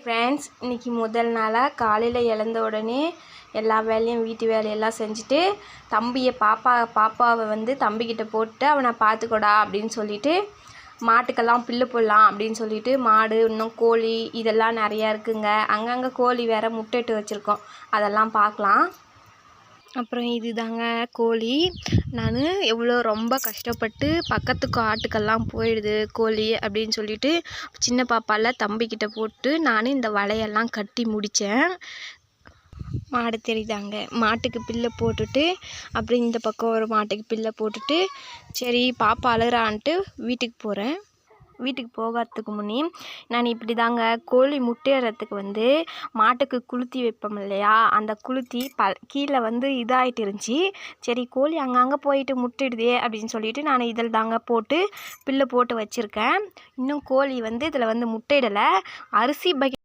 Friends, இன்றைக்கி முதல் நாளாக காலையில் எழுந்த உடனே எல்லா வேலையும் வீட்டு வேலையெல்லாம் செஞ்சுட்டு பாப்பாவை தம்பிக்கிட்ட போட்டு அவனை பார்த்துக்கோடா அப்படின்னு சொல்லிட்டு மாட்டுக்கெல்லாம் புல்லு போடலாம் அப்படின்னு சொல்லிட்டு மாடு இன்னும் கோழி இதெல்லாம் நிறையா இருக்குங்க. அங்கங்கே கோழி வேறு முட்டைட்டு வச்சுருக்கோம், அதெல்லாம் பார்க்கலாம். அப்புறம் இது தாங்க கோழி. நான் ரொம்ப கஷ்டப்பட்டு பக்கத்து ஆட்டுக்கெல்லாம் போயிடுது கோழி அப்படின்னு சொல்லிட்டு சின்ன பாப்பாவில் தம்பிக்கிட்ட போட்டு நான் இந்த வலையெல்லாம் கட்டி முடித்தேன். மாடு தெரியுதாங்க, மாட்டுக்கு பில்லை போட்டுட்டு அப்புறம் இந்த பக்கம் ஒரு மாட்டுக்கு பில்லை போட்டுட்டு சரி பாப்பா அழுகிறான்ட்டு வீட்டுக்கு போகிறேன். வீட்டுக்கு போகிறதுக்கு முன்னே நான் இப்படி தாங்க கோழி முட்டையிறதுக்கு மாட்டுக்கு குளுத்தி வைப்போம் இல்லையா, அந்த குளுத்தி கீழே இதாகிட்டு இருந்துச்சு. சரி கோழி அங்கங்கே போயிட்டு முட்டைடுதே அப்படின்னு சொல்லிட்டு நான் இதில் தாங்க போட்டு பில்லு போட்டு வச்சுருக்கேன். இன்னும் கோழி இதில் முட்டையிடலை. அரிசி